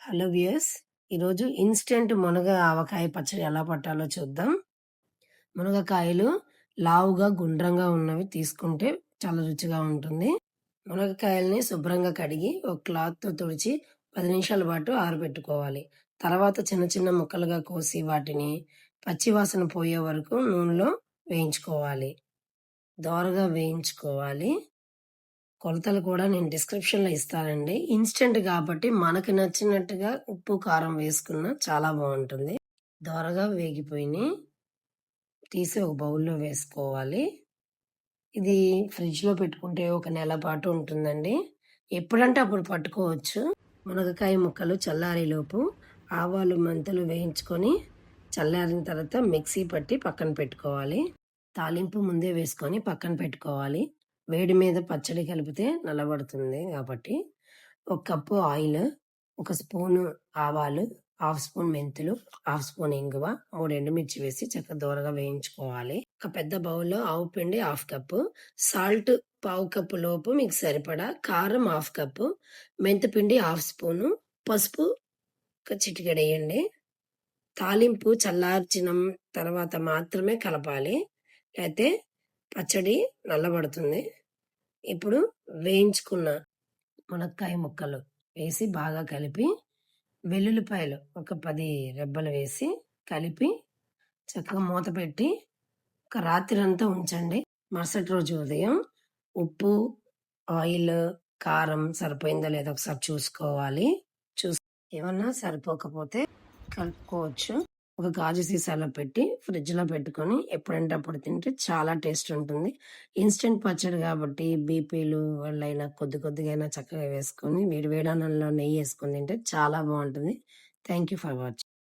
Hello viewers. ఈరోజు instant మునగ ఆవకాయ పచ్చడి ఎలా పట్టాలో చూద్దాం. మునగకాయలు లావుగా, గుండ్రంగా ఉన్నవి తీసుకుంటే చాలా రుచిగా ఉంటుంది. మునగకాయల్ని శుభ్రంగా కడిగి ఒక క్లాత్‌తో తుడిచి 10 నిమిషాల పాటు ఆరబెట్టుకోవాలి. తర్వాత చిన్న చిన్న ముక్కలుగా కోసి వాటిని పచ్చి వాసన పోయే వరకు నూనెలో వేయించుకోవాలి. దోరగా వేయించుకోవాలి. కొలతలు కూడా నేను డిస్క్రిప్షన్‌లో ఇస్తానండి. ఇన్‌స్టంట్ కాబట్టి మనకి నచ్చినట్టుగా ఉప్పు, కారం వేసుకున్నా చాలా బావుంటుంది. దోరగా వేగిపోయినియి. తీసి ఒక బౌల్‌లో వేసుకోవాలి. ఇది ఫ్రిడ్జ్‌లో పెట్టుకుంటే ఒక నెల పాటు ఉంటుందండి. ఎప్పుడంటే అప్పుడు పట్టుకోవచ్చు. మునగకాయ ముక్కలు చల్లారేలోపు ఆవాలు, మెంతులు వేయించుకొని చల్లారిన తర్వాత మిక్సీ పట్టి పక్కన పెట్టుకోవాలి. తాలింపు ముందే వేసుకొని పక్కన పెట్టుకోవాలి. వేడి మీద పచ్చడి కలిపితే నల్లబడుతుంది కాబట్టి, ఒక కప్పు ఆయిల్, ఒక స్పూను ఆవాలు, హాఫ్ స్పూన్ మెంతులు, హాఫ్ స్పూన్ ఇంగువ, 3 ఎండుమిర్చి వేసి చక్కగా దోరగా వేయించుకోవాలి. ఒక పెద్ద బౌల్‌లో ఆవు పిండి హాఫ్ కప్పు, సాల్ట్ పావు కప్పు లోపు మీకు సరిపడా, కారం హాఫ్ కప్పు, మెంతిపిండి హాఫ్ స్పూను, పసుపు ఒక చిటికెడేయండి. తాలింపు చల్లార్చిన తర్వాత మాత్రమే కలపాలి. అయితే పచ్చడి నల్లబడుతుంది. ఇప్పుడు వేయించుకున్న మునక్కాయ ముక్కలు వేసి బాగా కలిపి, వెల్లుల్లిపాయలు ఒక 10 రెబ్బలు వేసి కలిపి చక్కగా మూత పెట్టి ఒక రాత్రంతా ఉంచండి. మరుసటి రోజు ఉదయం ఉప్పు, ఆయిల్, కారం సరిపోయిందో లేదో ఒకసారి చూసుకోవాలి. ఏమన్నా సరిపోకపోతే కలుపుకోవచ్చు. ఒక గాజు సీసాలో పెట్టి ఫ్రిడ్జ్‌లో పెట్టుకొని ఎప్పుడంటే అప్పుడు తింటే చాలా టేస్ట్ ఉంటుంది. ఇన్‌స్టంట్ పచ్చడి కాబట్టి బీపీలు వాళ్ళైనా కొద్ది కొద్దిగైనా చక్కగా వేసుకొని వేడి వేడి అన్నంలో నెయ్యేసుకొని తింటే చాలా బావుంటుంది. Thank you for watching.